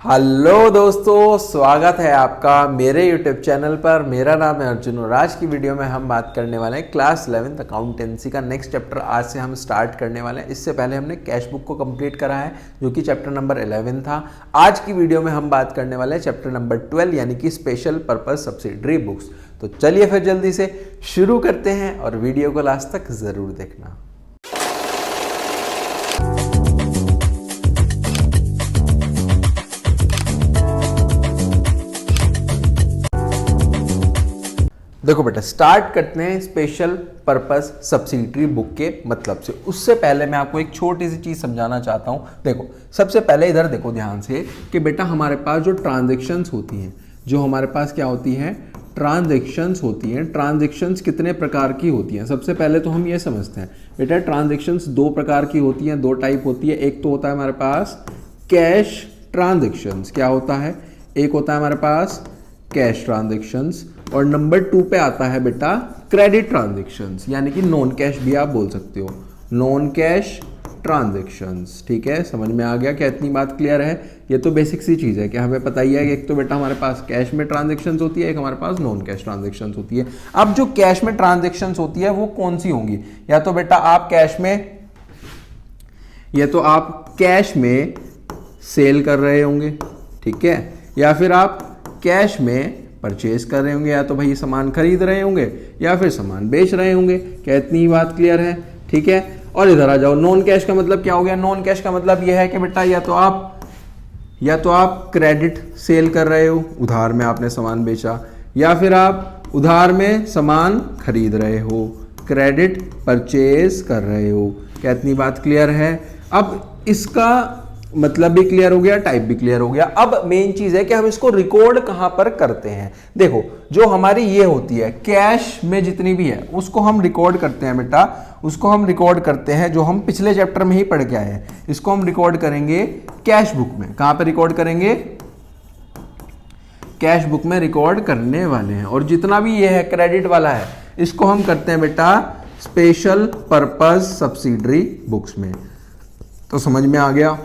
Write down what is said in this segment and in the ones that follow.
Hello दोस्तों, स्वागत है आपका मेरे YouTube चैनल पर। मेरा नाम है अर्जुन और आज की वीडियो में हम बात करने वाले हैं क्लास 11th अकाउंटेंसी का नेक्स्ट चैप्टर आज से हम स्टार्ट करने वाले हैं। इससे पहले हमने कैश बुक को कंप्लीट करा है जो कि चैप्टर नंबर 11 था। आज की वीडियो में हम बात करने वाले हैं चैप्टर नंबर 12 यानी कि स्पेशल पर्पज सब्सिडरी बुक्स। तो चलिए फिर जल्दी से शुरू करते हैं और वीडियो को लास्ट तक ज़रूर देखना। देखो बेटा, स्टार्ट करते हैं स्पेशल पर्पस सब्सिडरी बुक के मतलब से। उससे पहले मैं आपको एक छोटी सी चीज समझाना चाहता हूं। देखो, सबसे पहले इधर देखो ध्यान से कि बेटा हमारे पास जो ट्रांजैक्शंस होती हैं, जो हमारे पास क्या होती हैं, ट्रांजैक्शंस होती हैं। ट्रांजैक्शंस कितने प्रकार की होती हैं? सबसे पहले तो हम ये समझते हैं बेटा, ट्रांजैक्शंस दो प्रकार की होती हैं, दो टाइप होती है। एक तो होता है हमारे पास कैश ट्रांजैक्शंस। क्या होता है? एक होता है हमारे पास कैश ट्रांजैक्शंस और नंबर 2 पे आता है बेटा क्रेडिट ट्रांजैक्शंस, यानी कि नॉन कैश भी आप बोल सकते हो, नॉन कैश ट्रांजैक्शंस। ठीक है, समझ में आ गया क्या? इतनी बात क्लियर है? ये तो बेसिक सी चीज़ है कि हमें पता ही है कि एक तो बेटा हमारे पास कैश में ट्रांजैक्शंस होती है, एक हमारे पास नॉन कैश ट्रांजैक्शंस होती है। अब जो कैश में ट्रांजैक्शंस होती है वो कौन सी होंगी? या तो बेटा आप कैश में सेल कर रहे होंगे, ठीक है, या फिर आप कैश में परचेज कर रहे होंगे, या तो भाई सामान खरीद रहे होंगे या फिर सामान बेच रहे होंगे। क्या इतनी बात क्लियर है? ठीक है। और इधर आ जाओ, नॉन कैश का मतलब क्या हो गया? नॉन कैश का मतलब यह है कि बेटा या तो आप क्रेडिट सेल कर रहे हो, उधार में आपने सामान बेचा, या फिर आप उधार में सामान खरीद रहे हो, क्रेडिट परचेज कर रहे हो। क्या इतनी बात क्लियर है? अब इसका मतलब भी क्लियर हो गया, टाइप भी क्लियर हो गया। अब मेन चीज है कि हम इसको रिकॉर्ड कहां पर करते हैं। देखो, जो हमारी ये होती है कैश में जितनी भी है उसको हम रिकॉर्ड करते हैं बेटा, उसको हम रिकॉर्ड करते हैं, जो हम पिछले चैप्टर में ही पढ़ के आए हैं। इसको हम रिकॉर्ड करेंगे कैश बुक में। कहां पर रिकॉर्ड करेंगे? कैश बुक में रिकॉर्ड करने वाले हैं। और जितना भी ये है क्रेडिट वाला है, इसको हम करते हैं बेटा स्पेशल पर्पज सब्सिडरी बुक्स में। तो समझ में आ गया?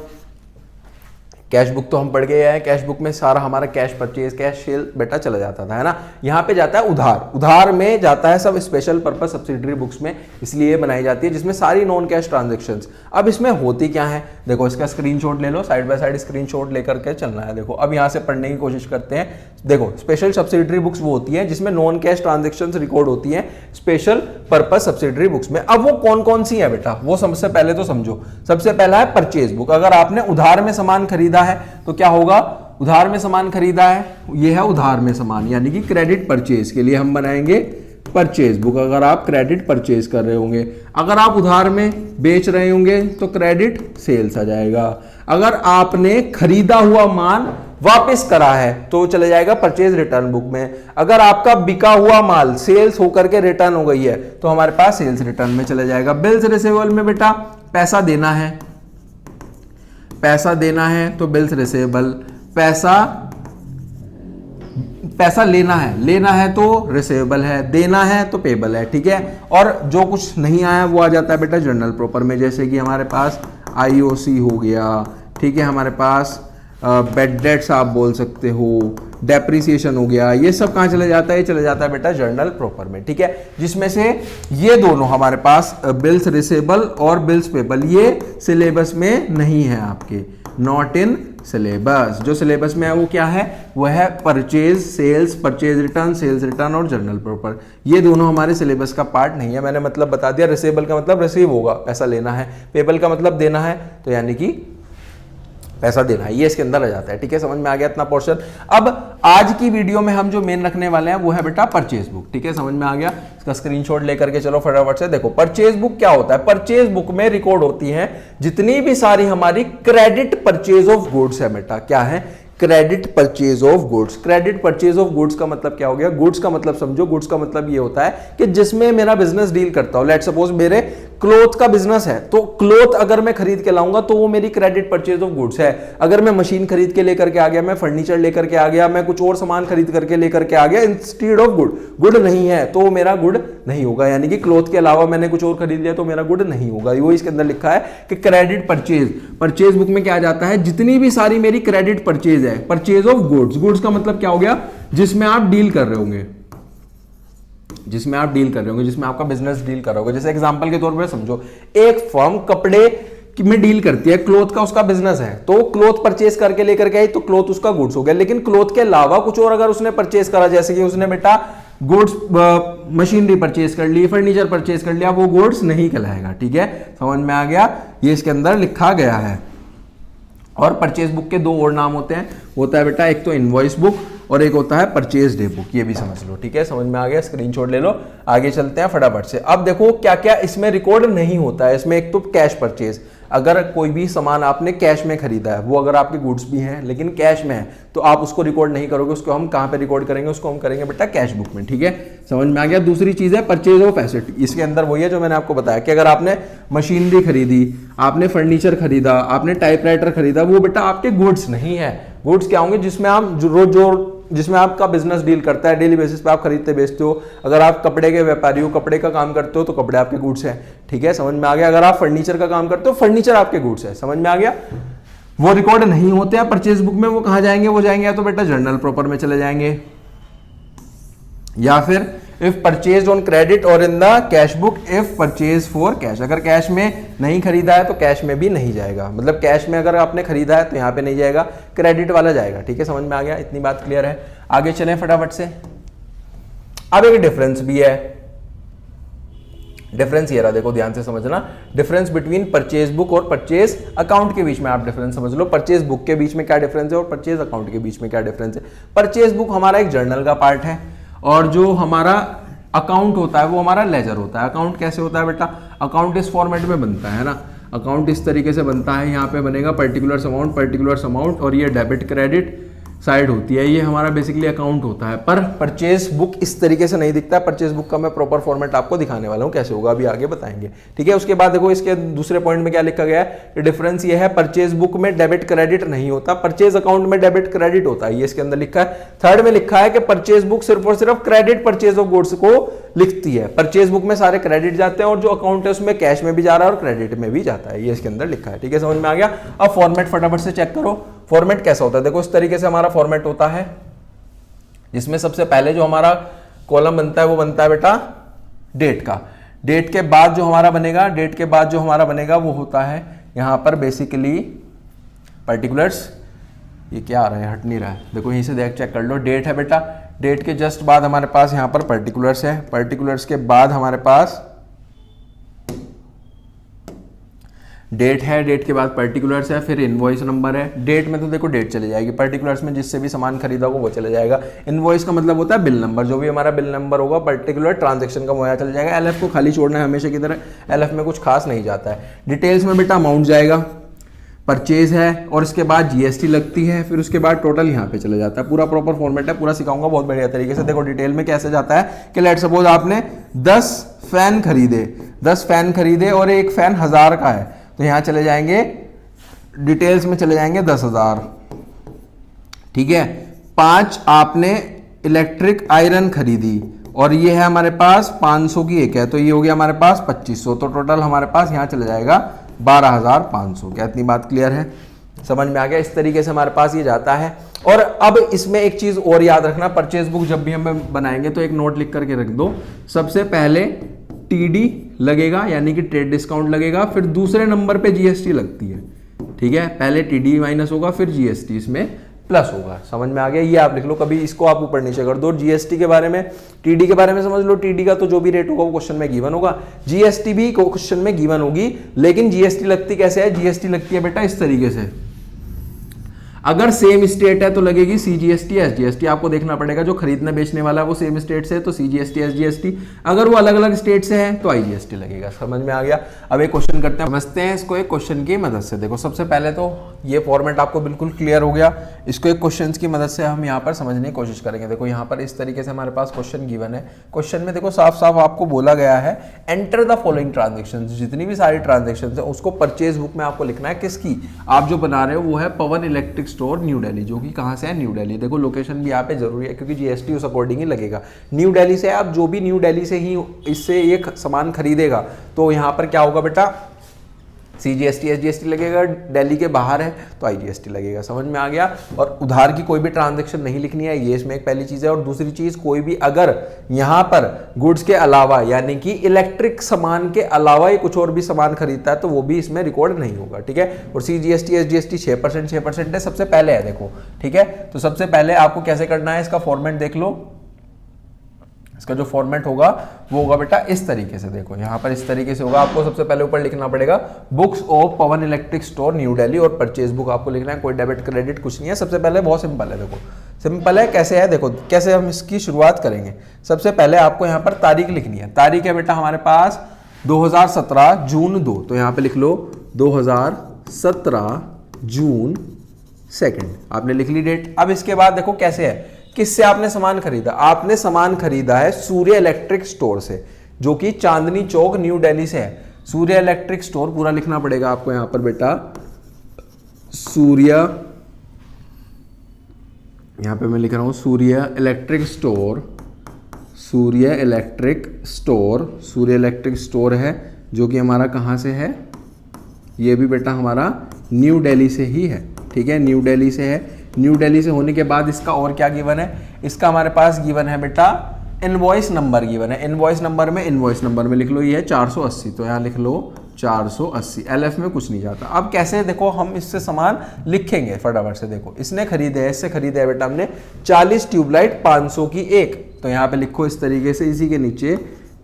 कैश बुक तो हम पढ़ गए हैं। कैश बुक में सारा हमारा कैश परचेज, कैश सेल बेटा चला जाता था, है ना। यहाँ पे जाता है उधार, उधार में जाता है सब स्पेशल पर्पस सब्सिडरी बुक्स में, इसलिए बनाई जाती है, जिसमें सारी नॉन कैश ट्रांजैक्शंस। अब इसमें होती क्या है? देखो, इसका स्क्रीनशॉट ले लो, साइड बाय साइड स्क्रीनशॉट लेकर के चलना है। देखो, अब यहाँ से पढ़ने की कोशिश करते हैं। देखो, स्पेशल सब्सिडरी बुक्स वो होती है जिसमें नॉन कैश ट्रांजैक्शंस रिकॉर्ड होती है स्पेशल पर्पस सब्सिडरी बुक्स में। अब वो कौन कौन सी है बेटा, वो सबसे पहले तो समझो। सबसे पहला है परचेज बुक। अगर आपने उधार में सामान खरीदा है तो क्या होगा? उधार में सामान खरीदा है, ये है उधार में सामान, यानी कि क्रेडिट परचेज के लिए हम बनाएंगे परचेज बुक। अगर आप क्रेडिट परचेज कर रहे होंगे, अगर आप उधार में बेच रहे होंगे तो क्रेडिट सेल्स आ जाएगा। अगर आपने खरीदा हुआ माल वापस करा है तो चले जाएगा परचेज रिटर्न बुक में। अगर आपका बिका हुआ माल सेल्स होकर के रिटर्न हो गई है तो हमारे पास सेल्स रिटर्न में चले जाएगा। बिल्स रिसीवेबल में बेटा पैसा देना है, पैसा देना है तो बिल्स रिसीवेबल, पैसा लेना है तो रिसीवेबल है, देना है तो पेबल है। ठीक है। और जो कुछ नहीं आया वो आ जाता है बेटा जर्नल प्रॉपर में, जैसे कि हमारे पास आईओसी हो गया, ठीक है, हमारे पास बैड डेट्स आप बोल सकते हो, डेप्रिसिएशन हो गया। ये सब कहाँ चले जाता है? ये चले जाता है बेटा जर्नल प्रॉपर में। ठीक है, जिसमें से ये दोनों हमारे पास बिल्स रिसीवेबल और बिल्स पेबल ये सिलेबस में नहीं है आपके, नॉट इन सिलेबस। जो सिलेबस में है वो क्या है? वो है purchase sales, purchase return, sales return और जर्नल प्रॉपर। ये दोनों हमारे सिलेबस का पार्ट नहीं है। मैंने मतलब बता दिया, रिसीवेबल का मतलब रिसीव होगा, पैसा लेना है, पेबल का मतलब देना है, तो यानी कि पैसा देना है, ये इसके अंदर आ जाता है। ठीक है, समझ में आ गया इतना पोर्शन। अब आज की वीडियो में हम जो मेन रखने वाले हैं वो है बेटा परचेज बुक। ठीक है, समझ में आ गया? इसका स्क्रीनशॉट लेकर के चलो फटाफट से। देखो, परचेज बुक क्या होता है? परचेज बुक में रिकॉर्ड होती है जितनी भी सारी हमारी क्रेडिट परचेज ऑफ गुड्स है बेटा। क्या है? Credit purchase of goods. Credit purchase of goods का मतलब क्या हो गया? गुड्स का मतलब समझो, गुड्स का मतलब ये होता है कि जिसमें मेरा बिजनेस डील करता हूं। लेट सपोज मेरे क्लोथ का बिजनेस है, तो क्लोथ अगर मैं खरीद के लाऊंगा तो वो मेरी क्रेडिट परचेज ऑफ गुड्स है। अगर मैं मशीन खरीद के लेकर के आ गया, मैं फर्नीचर लेकर के आ गया, मैं कुछ और सामान खरीद करके लेकर के आ गया इंस्टेड ऑफ गुड नहीं है तो वो मेरा गुड नहीं होगा। यानी कि क्लोथ के अलावा मैंने कुछ और खरीद लिया तो मेरा गुड नहीं होगा। वो इसके अंदर लिखा है कि क्रेडिट परचेज। परचेज बुक में क्या जाता है? जितनी भी सारी मेरी क्रेडिट परचेज चीज है परचेज ऑफ गुड्स। गुड्स का मतलब क्या हो गया, जिसमें आप डील कर रहे होंगे, जिसमें आप डील कर रहे होंगे, जिसमें आपका बिजनेस डील कर रहा होगा। जैसे एग्जांपल के तौर पर समझो, एक फर्म कपड़े में डील करती है, क्लोथ का उसका बिजनेस है, तो क्लोथ परचेज करके लेकर के आई तो क्लोथ उसका गुड्स हो गया। लेकिन क्लोथ के अलावा कुछ और अगर उसने परचेज करा, जैसे कि उसने बेटा गुड्स मशीनरी परचेज कर ली, फर्नीचर परचेज कर लिया, वो गुड्स नहीं कहलाएगा। ठीक है, समझ में आ गया, ये इसके अंदर लिखा गया है। और परचेज बुक के दो और नाम होते हैं, होता है बेटा एक तो इनवॉइस बुक और एक होता है परचेज डे बुक, ये भी समझ लो। ठीक है, समझ में आ गया, स्क्रीनशॉट ले लो। आगे चलते हैं फटाफट से। अब देखो क्या क्या इसमें रिकॉर्ड नहीं होता है। इसमें एक तो कैश परचेज, अगर कोई भी सामान आपने कैश में खरीदा है, वो अगर आपके गुड्स भी हैं लेकिन कैश में है, तो आप उसको रिकॉर्ड नहीं करोगे। उसको हम कहां पे रिकॉर्ड करेंगे, उसको हम करेंगे बेटा कैश बुक में। ठीक है, समझ में आ गया। दूसरी चीज है परचेज ऑफ एसेट। इसके अंदर वही है जो मैंने आपको बताया कि अगर आपने मशीनरी खरीदी, आपने फर्नीचर खरीदा, आपने टाइपराइटर खरीदा, वो बेटा आपके गुड्स नहीं है। गुड्स क्या होंगे, जिसमें आप रोज जिसमें आपका बिजनेस डील करता है, डेली बेसिस पे आप खरीदते बेचते हो। अगर आप कपड़े के व्यापारी हो, कपड़े का काम करते हो, तो कपड़े आपके गुड्स हैं। ठीक है, समझ में आ गया। अगर आप फर्नीचर का काम करते हो, फर्नीचर आपके गुड्स है। समझ में आ गया। वो रिकॉर्ड नहीं होते हैं परचेज बुक में। वो कहां जाएंगे, वो जाएंगे या तो बेटा जर्नल प्रॉपर में चले जाएंगे, या फिर इफ परचेज ऑन क्रेडिट और in the cash book if purchase for cash. अगर कैश में नहीं खरीदा है तो कैश में भी नहीं जाएगा। मतलब कैश में अगर आपने खरीदा है तो यहां पे नहीं जाएगा, क्रेडिट वाला जाएगा। ठीक है, समझ में आ गया, इतनी बात क्लियर है। आगे चलें फटाफट से। अब एक डिफरेंस भी है। डिफरेंस ये रहा, देखो ध्यान से समझना। डिफरेंस बिटवीन परचेज बुक और परचेज अकाउंट के बीच में आप डिफरेंस समझ लो। परचेज बुक के बीच में क्या डिफरेंस है और परचेज अकाउंट के बीच में क्या डिफरेंस है। परचेज बुक हमारा एक जर्नल का पार्ट है और जो हमारा अकाउंट होता है वो हमारा लेजर होता है। अकाउंट कैसे होता है बेटा, अकाउंट इस फॉर्मेट में बनता है ना। अकाउंट इस तरीके से बनता है, यहाँ पे बनेगा पर्टिकुलर अमाउंट और ये डेबिट क्रेडिट साइड होती है। ये हमारा बेसिकली अकाउंट होता है। पर परचेज बुक इस तरीके से नहीं दिखता है। परचेज बुक का मैं प्रॉपर फॉर्मेट आपको दिखाने वाला हूँ कैसे होगा, अभी आगे बताएंगे। ठीक है, उसके बाद देखो इसके दूसरे पॉइंट में क्या लिखा गया है, डिफरेंस ये है परचेज बुक में डेबिट क्रेडिट नहीं होता, परचेज अकाउंट में डेबिट क्रेडिट होता है। ये इसके अंदर लिखा है। थर्ड में लिखा है कि परचेज बुक सिर्फ और सिर्फ क्रेडिट परचेज ऑफ गुड्स को लिखती है। परचेज बुक में सारे क्रेडिट जाते हैं और जो अकाउंट है उसमें कैश में भी जा रहा है और क्रेडिट में भी जाता है। ये इसके अंदर लिखा है। ठीक है, समझ में आ गया। अब फॉर्मेट फटाफट से चेक करो। फॉर्मेट कैसा होता है, देखो इस तरीके से हमारा फॉर्मेट होता है, जिसमें सबसे पहले जो हमारा कॉलम बनता है वो बनता है बेटा डेट का। डेट के बाद जो हमारा बनेगा वो होता है यहां पर बेसिकली पर्टिकुलर्स। ये क्या आ रहा है, हट नहीं रहा है, देखो यहीं से देख चेक कर लो। डेट है बेटा, डेट के जस्ट बाद हमारे पास यहां पर पर्टिकुलर्स है, पर्टिकुलर्स के बाद हमारे पास डेट है, डेट के बाद पर्टिकुलर्स है, फिर इनवॉइस नंबर है। डेट में तो देखो डेट चली जाएगी, पर्टिकुलर्स में जिससे भी सामान खरीदा होगा वो चला जाएगा। इनवॉइस का मतलब होता है बिल नंबर, जो भी हमारा बिल नंबर होगा पर्टिकुलर ट्रांजैक्शन का वहाँ चल जाएगा। एलएफ को खाली छोड़ना है हमेशा की तरह, एलएफ में कुछ खास नहीं जाता है। डिटेल्स में बेटा अमाउंट जाएगा, परचेज है और इसके बाद जीएसटी लगती है, फिर उसके बाद टोटल यहाँ पे चला जाता है। पूरा प्रॉपर फॉर्मेट है, पूरा सिखाऊंगा बहुत बढ़िया तरीके से। देखो डिटेल में कैसे जाता है कि लेट सपोज आपने 10 फैन खरीदे और एक फैन 1000 का है, तो यहां चले जाएंगे डिटेल्स में चले जाएंगे 10,000। ठीक है, 5 आपने इलेक्ट्रिक आयरन खरीदी और ये है हमारे पास 500 की एक है, तो ये हो गया हमारे पास 2500, तो टोटल हमारे पास यहां चले जाएगा 12,500। क्या इतनी बात क्लियर है, समझ में आ गया। इस तरीके से हमारे पास ये जाता है। और अब इसमें एक चीज और याद रखना, परचेज बुक जब भी हम बनाएंगे तो एक नोट लिख करके रख दो। सबसे पहले टीडी लगेगा यानी कि ट्रेड डिस्काउंट लगेगा, फिर दूसरे नंबर पे जीएसटी लगती है। ठीक है, पहले टीडी माइनस होगा फिर जीएसटी इसमें प्लस होगा। समझ में आ गया, ये आप लिख लो, कभी इसको आप ऊपर नीचे कर दो। जीएसटी के बारे में, टीडी के बारे में समझ लो। टीडी का तो जो भी रेट होगा वो क्वेश्चन में गिवन होगा, जीएसटी भी क्वेश्चन में गिवन होगी। लेकिन जीएसटी लगती कैसे है, जीएसटी लगती है बेटा इस तरीके से। अगर सेम स्टेट है तो लगेगी सीजीएसटी एसजीएसटी, आपको देखना पड़ेगा जो खरीदने बेचने वाला है वो सेम स्टेट से है तो सीजीएसटी एसजीएसटी, अगर वो अलग अलग स्टेट से है तो आईजीएसटी लगेगा। समझ में आ गया। अब एक क्वेश्चन करते हैं, समझते हैं इसको एक क्वेश्चन की मदद से। देखो सबसे पहले तो ये फॉर्मेट आपको बिल्कुल क्लियर हो गया, इसको एक क्वेश्चन की मदद से हम यहाँ पर समझने की कोशिश करेंगे। देखो यहाँ पर इस तरीके से हमारे पास क्वेश्चन गिवन है। क्वेश्चन में देखो साफ साफ आपको बोला गया है एंटर द फॉलोइंग ट्रांजेक्शन, जितनी भी सारी ट्रांजेक्शन है उसको परचेज बुक में आपको लिखना है। किसकी आप जो बना रहे हो वो है पवन इलेक्ट्रिक स्टोर न्यू दिल्ली, जो कि कहां से है, न्यू दिल्ली। देखो लोकेशन भी यहाँ पे जरूरी है क्योंकि जीएसटी उस अकॉर्डिंग ही लगेगा। न्यू दिल्ली से आप जो भी न्यू दिल्ली से ही इससे एक सामान खरीदेगा तो यहाँ पर क्या होगा बेटा, CGST SGST लगेगा, दिल्ली के बाहर है तो IGST लगेगा। समझ में आ गया। और उधार की कोई भी ट्रांजैक्शन नहीं लिखनी है, ये इसमें एक पहली चीज़ है। और दूसरी चीज़, कोई भी अगर यहाँ पर गुड्स के अलावा यानी कि इलेक्ट्रिक सामान के अलावा ही कुछ और भी सामान खरीदता है तो वो भी इसमें रिकॉर्ड नहीं होगा, ठीक है। और CGST SGST 6% है, सबसे पहले है देखो, ठीक है। तो सबसे पहले आपको कैसे करना है, इसका फॉर्मेट देख लो। इसका जो फॉर्मेट होगा वो होगा बेटा इस तरीके से, देखो यहाँ पर इस तरीके से होगा। आपको सबसे पहले ऊपर लिखना पड़ेगा books of Pawan electric store new Delhi, और परचेज बुक आपको लिखना है। कोई डेबिट क्रेडिट कुछ नहीं है। सबसे पहले बहुत सिंपल है, देखो सिंपल है। कैसे है देखो, कैसे हम इसकी शुरुआत करेंगे। सबसे पहले आपको यहाँ पर तारीख लिखनी है। तारीख है बेटा हमारे पास 2017 जून 2, तो यहाँ पे लिख लो 2017 जून 2, आपने लिख ली डेट। अब इसके बाद देखो कैसे है, किससे आपने सामान खरीदा। आपने सामान खरीदा है सूर्य इलेक्ट्रिक स्टोर से, जो कि चांदनी चौक न्यू दिल्ली से है। सूर्य इलेक्ट्रिक स्टोर पूरा लिखना पड़ेगा आपको यहां पर बेटा, सूर्य, यहां पे मैं लिख रहा हूं सूर्य इलेक्ट्रिक स्टोर। सूर्य इलेक्ट्रिक स्टोर, सूर्य इलेक्ट्रिक स्टोर है जो कि हमारा कहां से है, ये भी बेटा हमारा न्यू दिल्ली से ही है, ठीक है। न्यू दिल्ली से है। न्यू दिल्ली से होने के बाद इसका और क्या गिवन है, इसका हमारे पास गिवन है बेटा इनवॉइस नंबर गिवन है। इनवॉइस नंबर में लिख लो ये है 480, तो यहाँ लिख लो 480। LF में कुछ नहीं जाता। अब कैसे देखो हम इससे सामान लिखेंगे फटाफट से। देखो इसने खरीदे है, इससे खरीदे है बेटा हमने 40 ट्यूबलाइट 500 की एक, तो यहाँ पे लिखो इस तरीके से, इसी के नीचे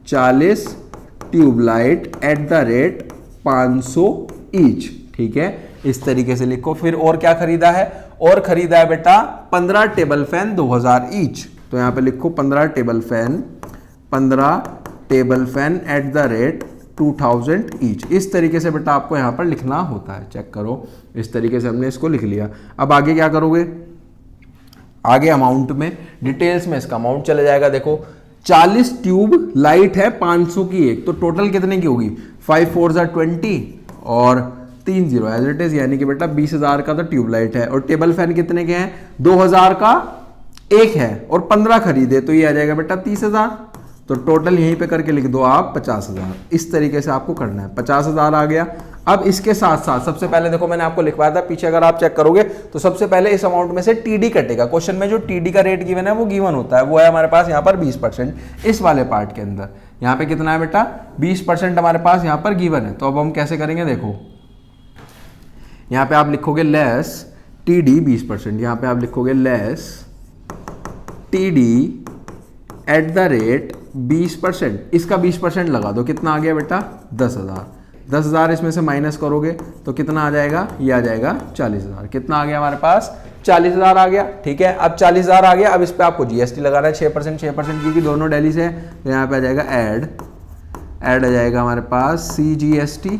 40 ट्यूबलाइट @ 500 ईच, ठीक है। इस तरीके से लिखो। फिर और क्या खरीदा है, और खरीदा है बेटा 15 टेबल फैन 2000 ईच, तो यहाँ पे लिखो 15 टेबल फैन @ 2000 ईच। इस तरीके से बेटा आपको यहाँ पर लिखना होता है। चेक करो, इस तरीके से हमने इसको लिख लिया। अब आगे क्या करोगे, आगे अमाउंट में, डिटेल्स में इसका अमाउंट चले जाएगा। देखो 40 ट्यूब लाइट है 500 की एक, तो टोटल कितने की होगी, 5 4 = 20 और 3 0 एज इट इज, यानी कि बेटा 20,000 का तो ट्यूबलाइट है। और टेबल फैन कितने के हैं, 2000 का एक है और 15 खरीदे, तो ये आ जाएगा बेटा 30,000। तो टोटल यहीं पे करके लिख दो आप 50,000। इस तरीके से आपको करना है। 50,000 आ गया। अब इसके साथ साथ सबसे पहले देखो मैंने आपको लिखवाया था, पीछे अगर आप चेक करोगे तो सबसे पहले इस अमाउंट में से TD कटेगा। क्वेश्चन में जो TD का रेट गिवन है वो गिवन होता है, वो है हमारे पास यहाँ पर 20%। इस वाले पार्ट के अंदर यहाँ पे कितना है बेटा, 20% हमारे पास यहाँ पर गिवन है। तो अब हम कैसे करेंगे, देखो यहाँ पे आप लिखोगे लेस TD 20%, यहाँ पे आप लिखोगे लेस TD @ 20%। इसका 20% लगा दो, कितना आ गया बेटा 10,000। 10,000 इसमें से माइनस करोगे तो कितना आ जाएगा, ये आ जाएगा 40,000। कितना आ गया हमारे पास, 40,000 आ गया, ठीक है। अब 40,000 आ गया। अब इस पे आपको GST लगाना है 6% क्योंकि दोनों दिल्ली से है। तो यहाँ पे आ जाएगा ऐड आ जाएगा हमारे पास CGST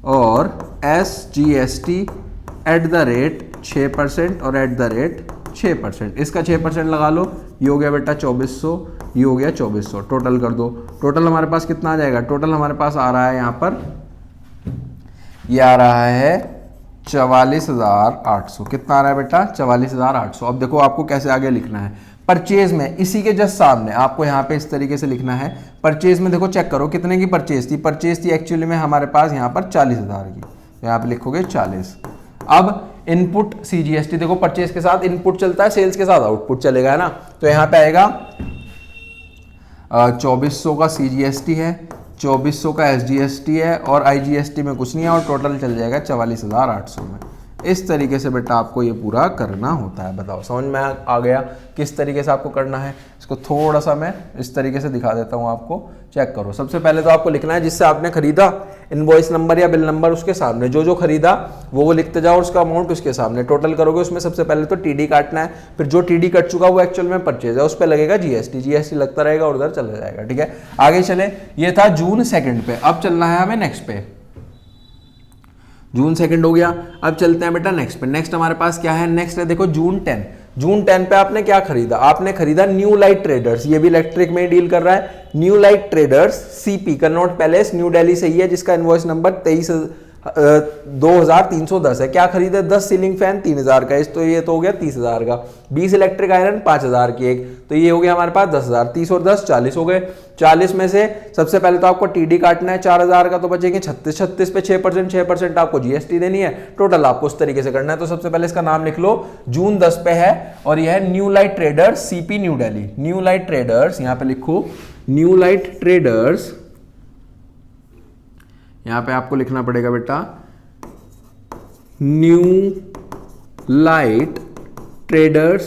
और SGST @ 6% और @ 6%। इसका 6% लगा लो, ये हो गया बेटा 2400, ये हो गया 2400। टोटल कर दो, टोटल हमारे पास कितना आ जाएगा, टोटल हमारे पास आ रहा है यहाँ पर, ये आ रहा है 44,800। कितना आ रहा है बेटा, 44,800। अब देखो आपको कैसे आगे लिखना है। परचेज में इसी के जस्ट सामने आपको यहाँ पे इस तरीके से लिखना है। परचेज में देखो चेक करो कितने की परचेज थी, परचेज थी एक्चुअली में हमारे पास यहाँ पर 40,000 की, तो यहाँ पे लिखोगे 40। अब इनपुट CGST देखो, परचेज के साथ इनपुट चलता है, सेल्स के साथ आउटपुट चलेगा, है ना। तो यहाँ पे आएगा 2400 का CGST है, 2400 का SGST है और IGST में कुछ नहीं है, और टोटल चल जाएगा 44,800 में। इस तरीके से बेटा आपको ये पूरा करना होता है। बताओ समझ में आ गया किस तरीके से आपको करना है। इसको थोड़ा सा मैं इस तरीके से दिखा देता हूँ आपको, चेक करो। सबसे पहले तो आपको लिखना है जिससे आपने खरीदा, इनवॉइस नंबर या बिल नंबर उसके सामने, जो खरीदा वो लिखते जाओ, उसका अमाउंट उसके सामने। टोटल करोगे उसमें सबसे पहले तो TD काटना है, फिर जो TD कट चुका वो एक्चुअल में परचेज है, उस पर लगेगा GST लगता रहेगा और उधर चला जाएगा, ठीक है। आगे चले, ये था जून 2 पे। अब चलना है हमें नेक्स्ट पे। जून 2 हो गया। अब चलते हैं बेटा नेक्स्ट पे। नेक्स्ट हमारे पास क्या है, नेक्स्ट है देखो जून 10। जून 10 पे आपने क्या खरीदा, आपने खरीदा न्यू लाइट ट्रेडर्स, ये भी इलेक्ट्रिक में डील कर रहा है। New light traders CP Connaught palace new Delhi से ही है, जिसका इनवॉइस नंबर 2310 है। क्या खरीदे? 10 सीलिंग फैन 3000 का, इस तो ये तो हो गया 30,000 का। 20 इलेक्ट्रिक आयरन 5000 की एक, तो ये हो गया हमारे पास 10,000। 30 और 10 40 हो गए। 40 में से सबसे पहले तो आपको टीडी काटना है 4000 का, तो बचेंगे 36। 36 पे 6%, 6% आपको जीएसटी देनी है। टोटल आपको उस तरीके से करना है। तो सबसे पहले इसका नाम लिख लो, जून 10 पे है और यह है new light traders CP new Delhi. New light traders, यहां पे लिखो न्यू लाइट ट्रेडर्स, यहां पे आपको लिखना पड़ेगा बेटा न्यू लाइट ट्रेडर्स,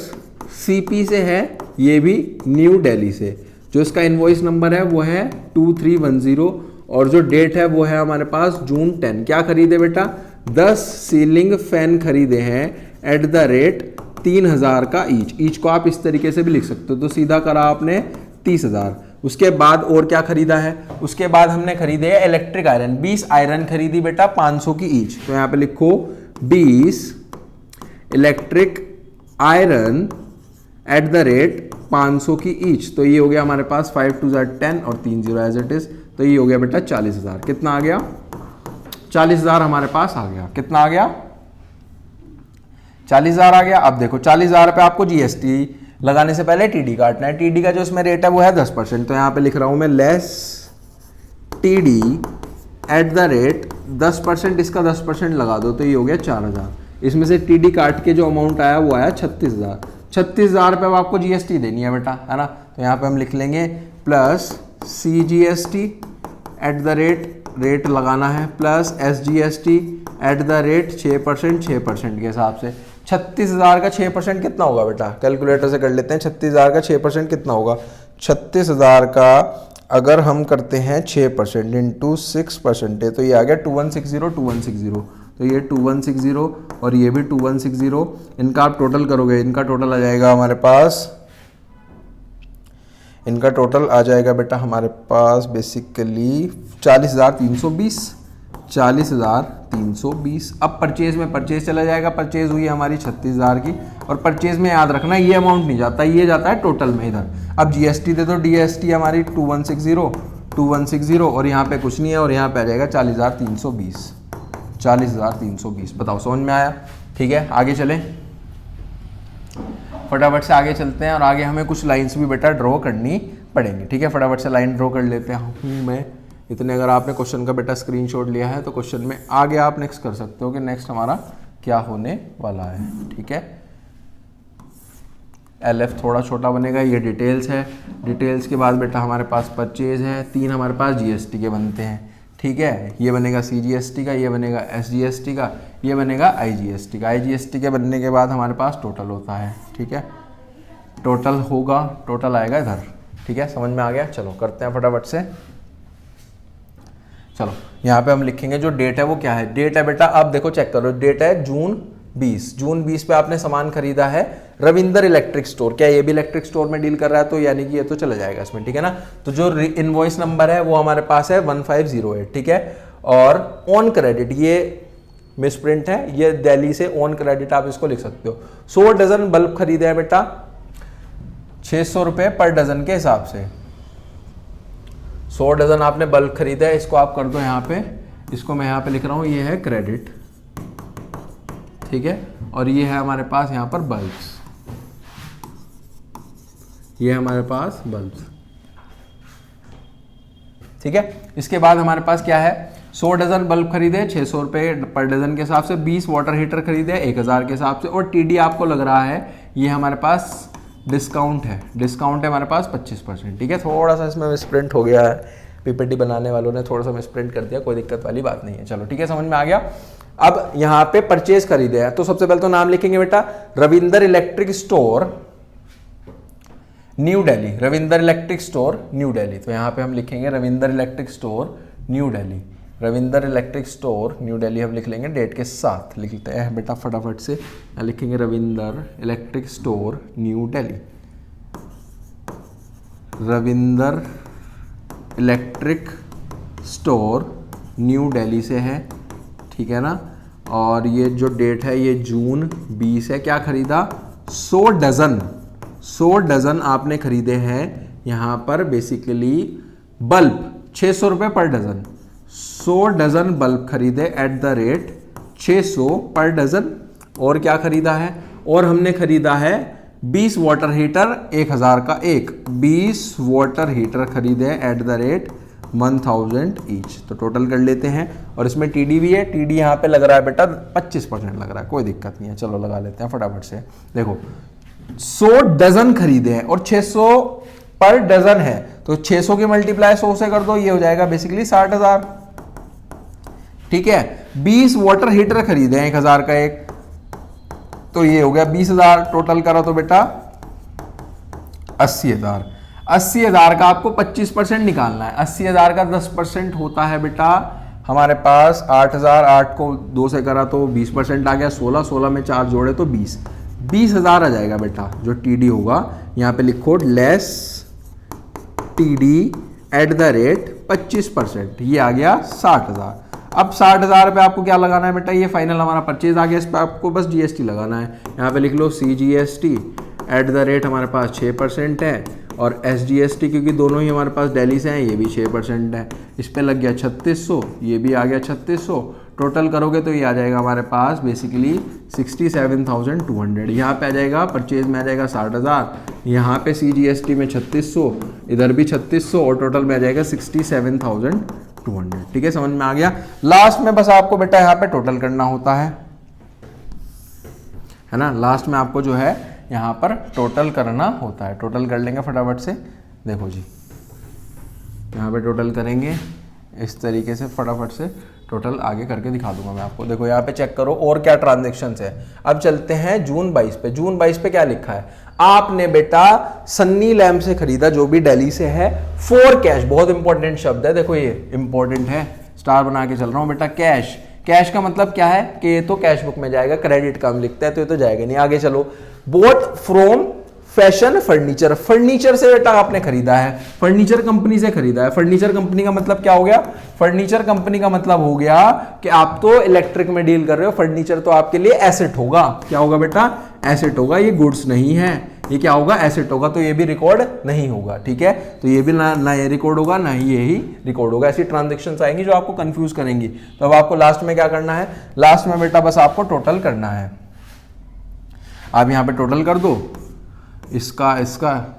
सीपी से है, ये भी न्यू दिल्ली से। जो इसका इनवॉइस नंबर है वो है 2310 और जो डेट है वो है हमारे पास जून 10। क्या खरीदे बेटा? 10 सीलिंग फैन खरीदे हैं एट द रेट 3000 का ईच को आप इस तरीके से भी लिख सकते हो। तो सीधा करा आपने 30,000। उसके बाद और क्या खरीदा है? उसके बाद हमने खरीदे है इलेक्ट्रिक आयरन। 20 आयरन खरीदी बेटा 500 की ईच। तो यहां पे लिखो 20 electric iron eight the rate 500 की ईच। तो ये हो गया हमारे पास 5 2 10 और 3 0 एज इट इज। तो ये हो गया बेटा 40,000। कितना आ गया? 40,000 हमारे पास आ गया। कितना आ गया? 40,000 आ गया। अब देखो 40,000 पे आपको जीएसटी लगाने से पहले टीडी काटना है। टीडी का जो इसमें रेट है वो है 10%। तो यहां पे लिख रहा हूं मैं less TD eight the rate 10%, इसका 10% लगा दो तो ये हो गया 4,000। इसमें से टीडी काट के जो अमाउंट आया वो आया 36,000। 36,000 पे आपको जीएसटी देनी है बेटा, है ना। तो यहां पे हम लिख लेंगे plus CGST eight the rate लगाना है, plus SGST eight the rate 6%, 6% के हिसाब से। 36,000 का 6% कितना होगा बेटा? कैलकुलेटर से कर लेते हैं। 36,000 का 6% कितना होगा? 36,000 का अगर हम करते हैं 6% इंटू 6% तो ये आ गया 2160, 2160। तो ये 2160 और ये भी 2160। इनका आप टोटल करोगे, इनका टोटल आ जाएगा हमारे पास, इनका टोटल आ जाएगा बेटा हमारे पास बेसिकली 40,320। 40,320। अब परचेज में परचेज चला जाएगा। परचेज हुई हमारी 36,000 की और परचेज में याद रखना ये अमाउंट नहीं जाता, ये जाता है टोटल में इधर। अब जीएसटी दे दो, डीएसटी हमारी 2160 और यहाँ पे कुछ नहीं है और यहाँ पे आ जाएगा 40,320। 40,320। बताओ समझ में आया? ठीक है, आगे चलें, फटाफट से आगे चलते हैं और आगे हमें कुछ लाइंस भी बेटा ड्रॉ करनी पड़ेंगी। ठीक है, फटाफट से लाइन ड्रॉ कर लेते हूँ मैं। इतने अगर आपने क्वेश्चन का बेटा स्क्रीनशॉट लिया है तो क्वेश्चन में आगे आप नेक्स्ट कर सकते हो कि नेक्स्ट हमारा क्या होने वाला है। ठीक है, LF थोड़ा छोटा बनेगा, ये डिटेल्स है। डिटेल्स के बाद बेटा हमारे पास परचेज है, 3 हमारे पास जीएसटी के बनते हैं। ठीक है, ये बनेगा CGST का, ये बनेगा SGST का, ये बनेगा IGST का। IGST के बनने के बाद हमारे पास टोटल होता है। ठीक है, टोटल होगा, टोटल आएगा इधर। ठीक है, समझ में आ गया? चलो करते हैं फटाफट से। चलो यहाँ पे हम लिखेंगे जो डेट है वो क्या है। डेट है बेटा, आप देखो चेक करो, डेट है जून 20। जून 20 पे आपने सामान खरीदा है रविंदर इलेक्ट्रिक स्टोर। क्या ये भी इलेक्ट्रिक स्टोर में डील कर रहा है? तो यानी कि ये तो चला जाएगा इसमें। ठीक है ना। तो जो इनवॉइस नंबर है वो हमारे पास है 1508। ठीक है, और ऑन क्रेडिट ये मिसप्रिंट है, ये दिल्ली से ऑन क्रेडिट आप इसको लिख सकते हो। 100 डजन बल्ब खरीदे हैं बेटा 600 रुपये पर डजन के हिसाब से। 100 डजन आपने बल्ब खरीदा है, इसको आप कर दो यहाँ पे, इसको मैं यहाँ पे लिख रहा हूँ, ये है क्रेडिट। ठीक है, और ये है हमारे पास यहाँ पर बल्ब्स, ये है हमारे पास बल्ब्स। ठीक है, इसके बाद हमारे पास क्या है, 100 डजन बल्ब खरीदे 600 रुपये पर डजन के हिसाब से, 20 वाटर हीटर खरीदे 1000 के हिसाब से, और टीडी आपको लग रहा है ये हमारे पास डिस्काउंट है। डिस्काउंट है हमारे पास 25%। ठीक है, थोड़ा सा इसमें मिसप्रिंट हो गया है, पीपीटी बनाने वालों ने थोड़ा सा मिसप्रिंट कर दिया, कोई दिक्कत वाली बात नहीं है। चलो ठीक है, समझ में आ गया। अब यहाँ पे परचेज खरीदे हैं तो सबसे पहले तो नाम लिखेंगे बेटा Ravinder electric store new Delhi. Ravinder electric store new Delhi, तो यहाँ पे हम लिखेंगे Ravinder electric store new Delhi. Ravinder electric store new Delhi हम लिख लेंगे, डेट के साथ लिखते हैं बेटा फटाफट से। लिखेंगे Ravinder electric store new Delhi. Ravinder electric store new Delhi से है। ठीक है ना, और ये जो डेट है ये जून 20 है। क्या खरीदा? 100 डजन। 100 डजन आपने खरीदे हैं यहाँ पर बेसिकली बल्ब 600 रुपये पर डजन। 100 डजन बल्ब खरीदे at the rate 600 per dozen. और क्या खरीदा है, और हमने खरीदा है 20 वाटर हीटर 1000 का एक, 20 वाटर हीटर खरीदे एट द रेट 1000 ईच। तो टोटल कर लेते हैं, और इसमें टीडी भी है, टीडी यहाँ पे लग रहा है बेटा 25% लग रहा है, कोई दिक्कत नहीं है, चलो लगा लेते हैं फटाफट से। देखो 100 डजन खरीदे हैं और 600 पर डजन है, तो 600 की मल्टीप्लाई 100 से कर दो, ये हो जाएगा बेसिकली 60,000। ठीक है, 20 वाटर हीटर खरीदे हैं 1000 का एक, तो ये हो गया 20,000। टोटल करो तो बेटा 80,000। 80,000 का आपको 25% निकालना है। 80,000 का 10% होता है बेटा हमारे पास 8,000। 8 को 2 से करा तो 20% आ गया, 16, 16 में 4 जोड़े तो 20, 20,000 आ जाएगा बेटा जो टीडी होगा। यहाँ पे लिखो less TD eight the rate 25%, ये आ गया 60,000। अब 60,000 पे आपको क्या लगाना है बेटा, ये फाइनल हमारा परचेज आ गया, इस पर आपको बस जीएसटी लगाना है। यहाँ पे लिख लो CGST एट द रेट हमारे पास 6% है, और SGST क्योंकि दोनों ही हमारे पास दिल्ली से हैं, ये भी 6% है। इस पे लग गया 3600, ये भी आ गया 3600। टोटल करोगे तो ये आ जाएगा हमारे पास बेसिकली 67,200। यहाँ पे आ जाएगा परचेज में आ जाएगा 60,000, यहाँ पे CGST में 3600, इधर भी 3600, और टोटल में आ जाएगा 67,200। ठीक है, समझ में आ गया। लास्ट में बस आपको बेटा यहाँ पे टोटल करना होता है ना, लास्ट में आपको जो है यहाँ पर टोटल करना होता है। टोटल कर लेंगे फटाफट से, देखो जी यहाँ पे टोटल करेंगे इस तरीके से, फटाफट से टोटल आगे करके दिखा दूंगा मैं आपको। देखो यहाँ पे चेक करो और क्या ट्रांजेक्शन्स है। अब चलते हैं जून 22 पे। जून 22 पे क्या लिखा है, आपने बेटा सन्नी लैम्प से खरीदा जो भी दिल्ली से है, फॉर कैश। बहुत इंपॉर्टेंट शब्द है, देखो ये इंपॉर्टेंट है, स्टार बना के चल रहा हूँ बेटा। कैश, कैश का मतलब क्या है कि ये तो कैश बुक में जाएगा, क्रेडिट का हम लिखता है तो ये तो जाएगा नहीं। आगे चलो, boat from fashion furniture, furniture से बेटा आपने खरीदा है, फर्नीचर कंपनी से खरीदा है। फर्नीचर कंपनी का मतलब क्या हो गया, फर्नीचर कंपनी का मतलब हो गया कि आप तो इलेक्ट्रिक में डील कर रहे हो, फर्नीचर तो आपके लिए एसेट होगा। क्या होगा बेटा, एसेट होगा, ये गुड्स नहीं है, ये क्या होगा, एसेट होगा, तो ये भी रिकॉर्ड नहीं होगा। ठीक है, तो ये भी ना ये रिकॉर्ड होगा ना ही ये ही रिकॉर्ड होगा। ऐसी ट्रांजेक्शन्स आएंगी जो आपको कंफ्यूज करेंगी। तो अब आपको लास्ट में क्या करना है, लास्ट में बेटा बस आपको टोटल करना है। आप यहाँ पे टोटल कर दो, इसका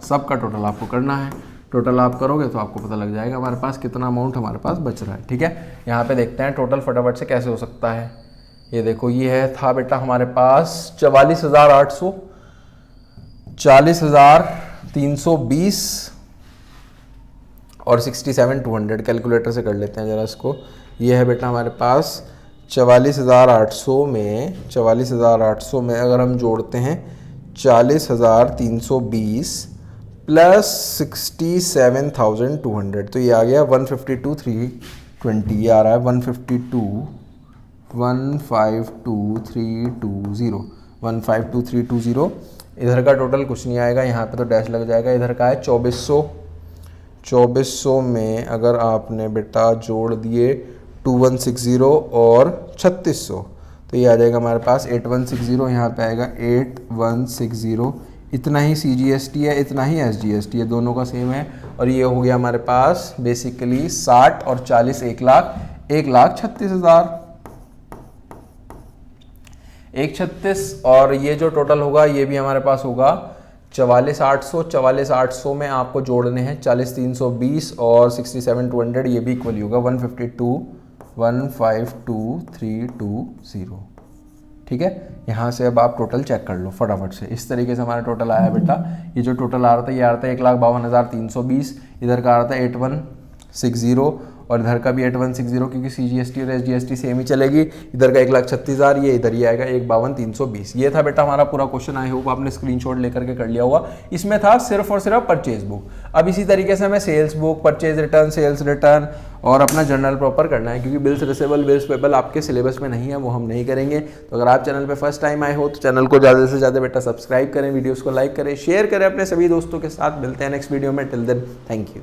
सब का टोटल आपको करना है। टोटल आप करोगे तो आपको पता लग जाएगा हमारे पास कितना अमाउंट हमारे पास बच रहा है। ठीक है, यहाँ पे देखते हैं टोटल फटाफट से कैसे हो सकता है। ये देखो, ये है था बेटा हमारे पास 44,800, 40,320 और 67,200। कैलकुलेटर से कर लेते हैं जरा इसको। ये है बेटा हमारे पास 44,800 में अगर हम जोड़ते हैं 40,320 प्लस 67,200, तो ये आ गया 152,320। ये आ रहा है 152,320। इधर का टोटल कुछ नहीं आएगा, यहाँ पे तो डैश लग जाएगा। इधर का है 2400 में अगर आपने बेटा जोड़ दिए 2160 और 3600, तो ये आ जाएगा हमारे पास 8160। यहाँ पे आएगा 8160। इतना ही CGST है, इतना ही SGST है, दोनों का सेम है। और ये हो गया हमारे पास बेसिकली 60 और 40, 1,36,000। 1,36,000 और ये जो टोटल होगा ये भी हमारे पास होगा 44,800। 44,800 में आपको जोड़ने हैं 40,320 और 67,200, ये भी इक्वली होगा 152,320। ठीक है, यहाँ से अब आप टोटल चेक कर लो फटाफट से। इस तरीके से हमारा टोटल आया बेटा। ये जो टोटल आ रहा था ये आ रहा था 1,52,320, इधर का आ रहा था 8160 और इधर का भी 8160 क्योंकि CGST और SGST सेम ही चलेगी। इधर का 1,36,000, ये इधर ही आएगा 1,52,320। ये था बेटा हमारा पूरा क्वेश्चन। आई होप आपने स्क्रीनशॉट लेकर के कर लिया होगा। इसमें था सिर्फ और सिर्फ परचेज बुक। अब इसी तरीके से हमें sales book, purchase return, sales return और अपना जर्नल प्रॉपर करना है, क्योंकि बिल्स रिसेबल, बिल्स पेबल आपके सिलेबस में नहीं है, वो हम नहीं करेंगे। तो अगर आप चैनल पे फर्स्ट टाइम आए हो तो चैनल को ज़्यादा से ज़्यादा बेटा सब्सक्राइब करें, वीडियोस को लाइक करें, शेयर करें अपने सभी दोस्तों के साथ। मिलते हैं नेक्स्ट वीडियो में। Till then, thank you.